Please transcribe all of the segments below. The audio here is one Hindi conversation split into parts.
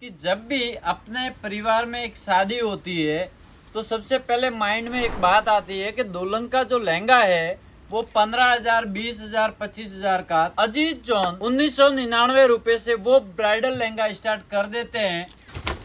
कि जब भी अपने परिवार में एक शादी होती है तो सबसे पहले माइंड में एक बात आती है कि दुल्हन का जो लहंगा है वो 15,000, 20,000, 25,000 का। अजीत जॉन 1999 रुपए से वो ब्राइडल लहंगा स्टार्ट कर देते हैं।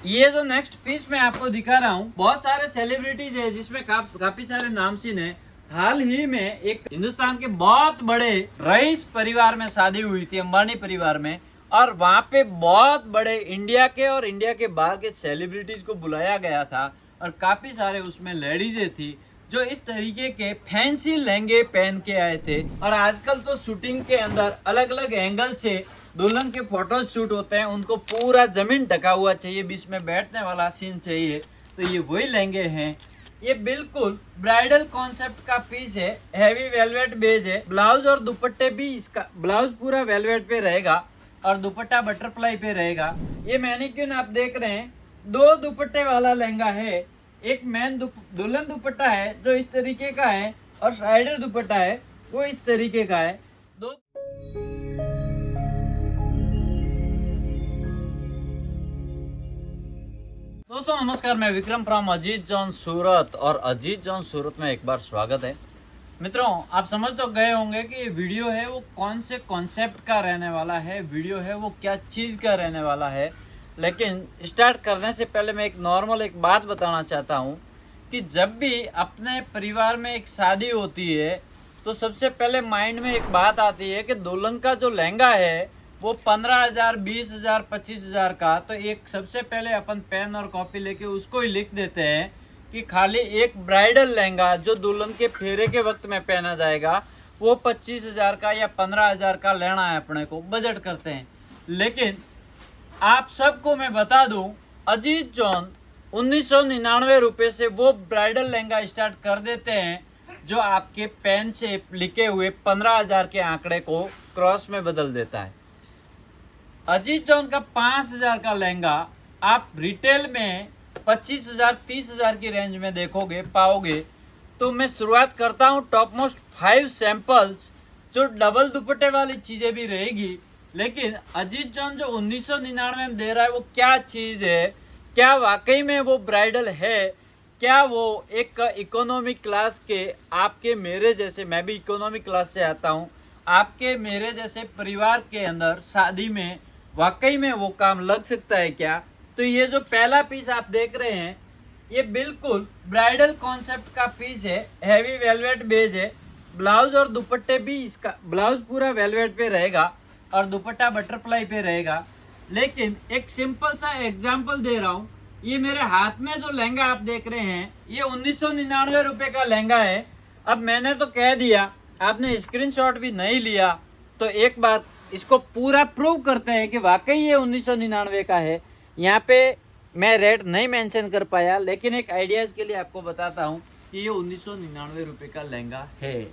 ये जो नेक्स्ट पीस मैं आपको दिखा रहा हूँ, बहुत सारे सेलिब्रिटीज है जिसमें काफी सारे नामचीन है। हाल ही में एक हिंदुस्तान के बहुत बड़े रईस परिवार में शादी हुई थी, अंबानी परिवार में, और वहां पे बहुत बड़े इंडिया के और इंडिया के बाहर के सेलिब्रिटीज को बुलाया गया था और काफी सारे उसमें लेडीजें थी जो इस तरीके के फैंसी लहंगे पहन के आए थे। और आजकल तो शूटिंग के अंदर अलग अलग एंगल से दुल्हन के फोटो शूट होते हैं, उनको पूरा जमीन ढका हुआ चाहिए, बीच में बैठने वाला सीन चाहिए, तो ये वही लहंगे हैं। ये बिल्कुल ब्राइडल कॉन्सेप्ट का पीस है, हैवी वेलवेट बेज है। ब्लाउज और दुपट्टे भी, इसका ब्लाउज पूरा वेलवेट पे रहेगा और दुपट्टा बटरफ्लाई पे रहेगा। ये मैनिक्विन आप देख रहे हैं, 2 दुपट्टे वाला लहंगा है। एक मेन दुल्हन दुपट्टा है जो इस तरीके का है और साइडर दुपट्टा है वो इस तरीके का है। दो दोस्तों नमस्कार, मैं विक्रम फ्रॉम अजीत जॉन सूरत, और अजीत जॉन सूरत में एक बार स्वागत है। मित्रों, आप समझ तो गए होंगे कि ये वीडियो है वो कौन से कॉन्सेप्ट का रहने वाला है, वीडियो है वो क्या चीज़ का रहने वाला है। लेकिन स्टार्ट करने से पहले मैं एक बात बताना चाहता हूँ कि जब भी अपने परिवार में एक शादी होती है तो सबसे पहले माइंड में एक बात आती है कि दुल्हन का जो लहंगा है वो 15,000, 20,000, 25,000 का। तो एक सबसे पहले अपन पेन और कॉपी लेके उसको ही लिख देते हैं कि खाली एक ब्राइडल लहंगा जो दुल्हन के फेरे के वक्त में पहना जाएगा वो 25,000 का या 15,000 का लेना है, अपने को बजट करते हैं। लेकिन आप सबको मैं बता दूं, अजीत जॉन 1999 रुपए से वो ब्राइडल लहंगा स्टार्ट कर देते हैं जो आपके पेन से लिखे हुए 15,000 के आंकड़े को क्रॉस में बदल देता है। अजीत जॉन का 5,000 का लहंगा आप रिटेल में 25,000, 30,000 की रेंज में देखोगे, पाओगे। तो मैं शुरुआत करता हूँ टॉप मोस्ट 5 सैंपल्स, जो डबल दुपट्टे वाली चीजें भी रहेगी। लेकिन अजीत जॉन जो 1999 में दे रहा है वो क्या चीज है, क्या वाकई में वो ब्राइडल है, क्या वो एक इकोनॉमिक क्लास के, आपके मेरे जैसे, मैं भी इकोनॉमिक क्लास से आता हूँ, आपके मेरे जैसे परिवार के अंदर शादी में वाकई में वो काम लग सकता है क्या। तो ये जो पहला पीस आप देख रहे हैं ये बिल्कुल ब्राइडल कॉन्सेप्ट का पीस है, हैवी वेलवेट बेज है। ब्लाउज और दुपट्टे भी, इसका ब्लाउज पूरा वेलवेट पे रहेगा और दुपट्टा बटरफ्लाई पे रहेगा। लेकिन एक सिंपल सा एग्जांपल दे रहा हूँ, ये मेरे हाथ में जो लहंगा आप देख रहे हैं ये 1999 रुपए का लहंगा है। अब मैंने तो कह दिया, आपने स्क्रीनशॉट भी नहीं लिया, तो एक बार इसको पूरा प्रूव करते हैं कि वाकई ये 1999 का है। यहाँ पे मैं रेट नहीं मेंशन कर पाया, लेकिन एक आइडियाज के लिए आपको बताता हूँ कि ये 1999 रुपए का लहंगा है।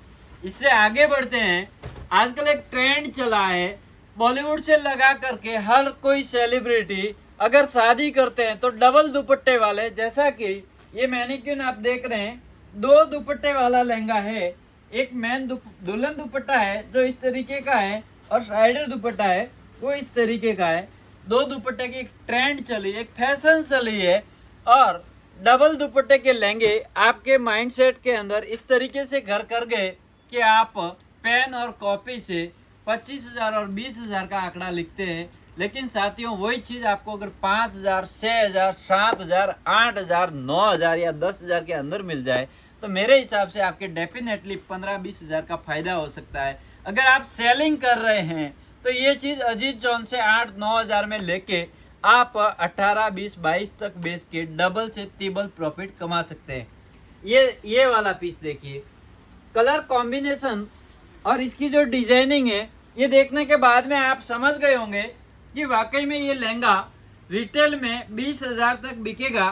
इससे आगे बढ़ते हैं, आजकल एक ट्रेंड चला है, बॉलीवुड से लगा करके हर कोई सेलिब्रिटी अगर शादी करते हैं तो डबल दुपट्टे वाले, जैसा कि ये मैनिक्विन आप देख रहे हैं, 2 दुपट्टे वाला लहंगा है। एक मेन दुल्हन दुपट्टा है जो इस तरीके का है और साइडर दुपट्टा है वो इस तरीके का है। 2 दुपट्टे की एक ट्रेंड चली, एक फैशन चली है, और डबल दुपट्टे के लहंगे आपके माइंडसेट के अंदर इस तरीके से घर कर गए कि आप पेन और कॉपी से 25,000 और 20,000 का आंकड़ा लिखते हैं। लेकिन साथियों, वही चीज़ आपको अगर 5,000, 6,000, 7,000, 8,000, 9,000 या 10,000 के अंदर मिल जाए तो मेरे हिसाब से आपके डेफिनेटली 15-20,000 का फायदा हो सकता है। अगर आप सेलिंग कर रहे हैं तो ये चीज़ अजीत जॉन से 8-9,000 में लेके आप 18, 20, 22 तक बेच के डबल से ट्रिपल प्रॉफिट कमा सकते हैं। ये वाला पीस देखिए, कलर कॉम्बिनेशन और इसकी जो डिजाइनिंग है, ये देखने के बाद में आप समझ गए होंगे कि वाकई में ये लहंगा रिटेल में 20,000 तक बिकेगा।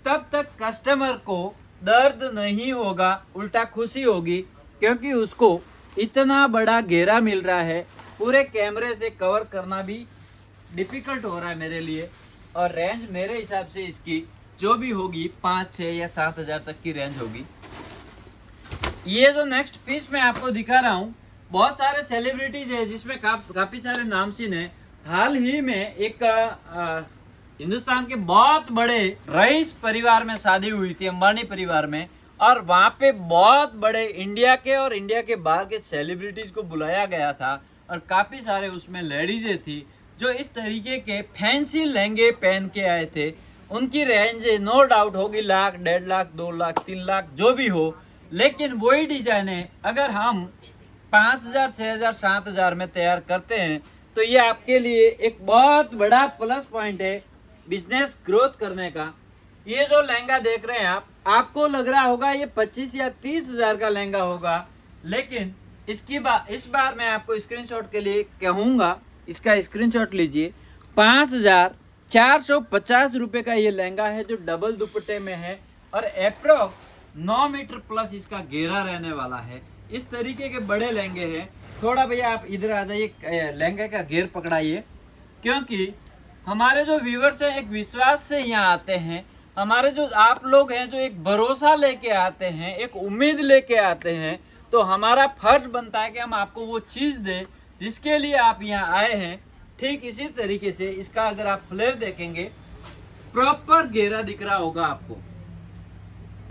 तब तक कस्टमर को दर्द नहीं होगा, उल्टा खुशी होगी, क्योंकि उसको इतना बड़ा घेरा मिल रहा है। पूरे कैमरे से कवर करना भी डिफिकल्ट हो रहा है मेरे लिए, और रेंज मेरे हिसाब से इसकी जो भी होगी 5, 6 या 7,000 तक की रेंज होगी। ये जो नेक्स्ट पीस मैं आपको दिखा रहा हूँ, बहुत सारे सेलिब्रिटीज है जिसमें काफी सारे नामचीन है। हाल ही में एक हिंदुस्तान के बहुत बड़े रईस परिवार में शादी हुई थी, अंबानी परिवार में, और वहां पे बहुत बड़े इंडिया के और इंडिया के बाहर के सेलिब्रिटीज को बुलाया गया था और काफी सारे उसमें लेडीजें थी जो इस तरीके के फैंसी लहंगे पहन के आए थे। उनकी रेंज नो डाउट होगी लाख, 1.5 लाख, 2 लाख, 3 लाख जो भी हो, लेकिन वही डिजाइन है अगर हम 5,000, 6,000, 7,000 में तैयार करते हैं तो ये आपके लिए एक बहुत बड़ा प्लस पॉइंट है बिजनेस ग्रोथ करने का। ये जो लहंगा देख रहे हैं आप, आपको लग रहा होगा ये 25 या 30,000 का लहंगा होगा, लेकिन इस बार मैं आपको स्क्रीनशॉट के लिए कहूंगा, इसका स्क्रीनशॉट लीजिए। 5,450 रुपए का ये लहंगा है जो डबल दुपट्टे में है और अप्रोक्स 9 मीटर प्लस इसका घेरा रहने वाला है। इस तरीके के बड़े लहंगे हैं। थोड़ा भैया आप इधर आ जाइए, लहंगे का घेर पकड़ाइए, क्योंकि हमारे जो व्यूवर्स हैं एक विश्वास से यहाँ आते हैं। हमारे जो आप लोग हैं जो एक भरोसा लेके आते हैं, एक उम्मीद लेके आते हैं, तो हमारा फर्ज बनता है कि हम आपको वो चीज़ दें जिसके लिए आप यहाँ आए हैं। ठीक इसी तरीके से इसका अगर आप फ्लेयर देखेंगे, प्रॉपर घेरा दिख रहा होगा आपको।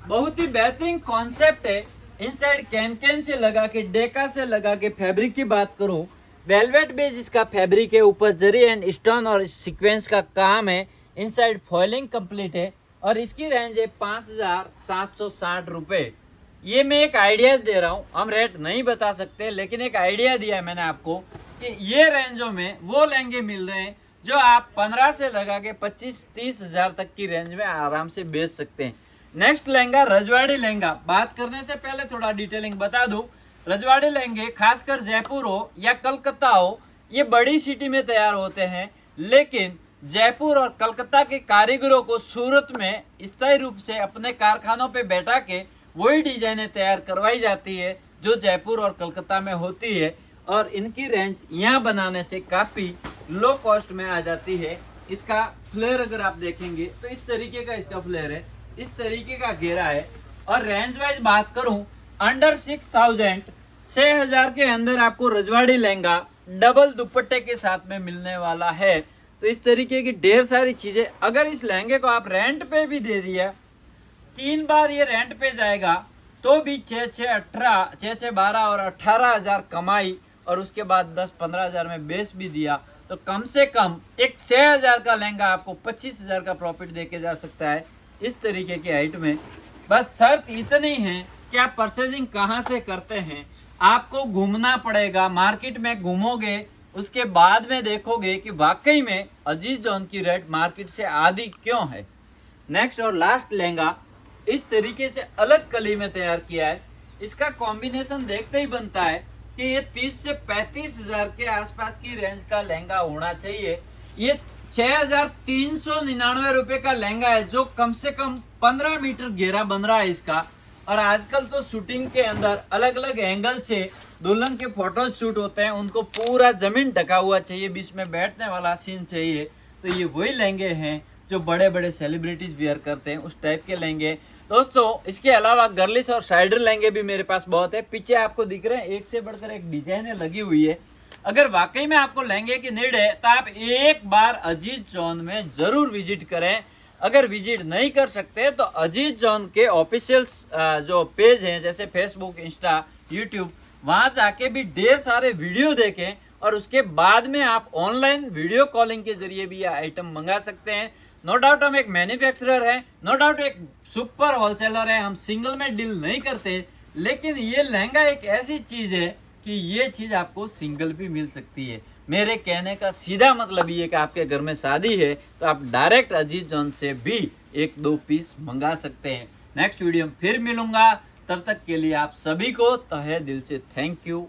बहुत ही बेहतरीन कॉन्सेप्ट है। इनसाइड कैन से लगा के, डेका से लगा के, फैब्रिक की बात करूं, वेलवेट बेस इसका फैब्रिक है, ऊपर जरी एंड स्टोन और सीक्वेंस का काम है। इनसाइड फॉइलिंग कंप्लीट है और इसकी रेंज है 5,760 रुपए। ये मैं एक आइडिया दे रहा हूँ, हम रेट नहीं बता सकते, लेकिन एक आइडिया दिया है मैंने आपको कि ये रेंजों में वो लहंगे मिल रहे हैं जो आप 15 से लगा के 25-30 हजार तक की रेंज में आराम से बेच सकते हैं। नेक्स्ट लहंगा रजवाड़ी लहंगा। बात करने से पहले थोड़ा डिटेलिंग बता दूं, रजवाड़ी लहंगे खासकर जयपुर हो या कलकत्ता हो, ये बड़ी सिटी में तैयार होते हैं, लेकिन जयपुर और कलकत्ता के कारीगरों को सूरत में स्थायी रूप से अपने कारखानों पे बैठा के वही डिजाइनें तैयार करवाई जाती है जो जयपुर और कलकत्ता में होती है, और इनकी रेंज यहाँ बनाने से काफ़ी लो कॉस्ट में आ जाती है। इसका फ्लेयर अगर आप देखेंगे तो इस तरीके का इसका फ्लेयर है, इस तरीके का घेरा है, और रेंज वाइज बात करूं अंडर 6,000, 6,000 के अंदर आपको रजवाड़ी लहंगा डबल दुपट्टे के साथ में मिलने वाला है। तो इस तरीके की ढेर सारी चीजें, अगर इस लहंगे को आप रेंट पे भी दे दिया, 3 बार ये रेंट पे जाएगा तो भी 6-6 12 और 18,000 कमाई, और उसके बाद 10-15 हजार में बेच भी दिया तो कम से कम एक 6,000 का लहंगा आपको 25,000 का प्रॉफिट देके जा सकता है इस तरीके के आइट में। बस शर्त इतनी है कि आप परचेजिंग कहाँ से करते हैं। आपको घूमना पड़ेगा, मार्केट में घूमोगे, उसके बाद में देखोगे कि वाकई में अजीज जॉन की रेट मार्केट से आधी क्यों है। नेक्स्ट और लास्ट लहंगा इस तरीके से अलग कली में तैयार किया है। इसका कॉम्बिनेशन देखते ही बनता है कि ये 30 से 35 हजार के आसपास की रेंज का लहंगा होना चाहिए। ये 6,399 रुपए का लहंगा है जो कम से कम 15 मीटर घेरा बन रहा है इसका। और आजकल तो शूटिंग के अंदर अलग अलग एंगल से दुल्हन के फोटो शूट होते हैं, उनको पूरा जमीन ढका हुआ चाहिए, बीच में बैठने वाला सीन चाहिए, तो ये वही लहंगे हैं जो बड़े बड़े सेलिब्रिटीज वेयर करते हैं, उस टाइप के लहंगे। दोस्तों इसके अलावा गर्लिश और साइडर लहंगे भी मेरे पास बहुत है। पीछे आपको दिख रहे हैं एक से बढ़कर एक डिजाइने लगी हुई है। अगर वाकई में आपको लहंगे की नीड है तो आप एक बार अजीज जॉन में जरूर विजिट करें। अगर विजिट नहीं कर सकते तो अजीज जॉन के ऑफिशियल जो पेज हैं जैसे फेसबुक, इंस्टा, यूट्यूब, वहां जाके भी ढेर सारे वीडियो देखें और उसके बाद में आप ऑनलाइन वीडियो कॉलिंग के जरिए भी यह आइटम मंगा सकते हैं। नो डाउट हम एक मैन्युफैक्चरर है, नो डाउट एक सुपर होलसेलर है, हम सिंगल में डील नहीं करते, लेकिन ये लहंगा एक ऐसी चीज है कि ये चीज आपको सिंगल भी मिल सकती है। मेरे कहने का सीधा मतलब ये कि आपके घर में शादी है तो आप डायरेक्ट अजीज जॉन से भी 1-2 पीस मंगा सकते हैं। नेक्स्ट वीडियो में फिर मिलूंगा, तब तक के लिए आप सभी को तहे दिल से थैंक यू।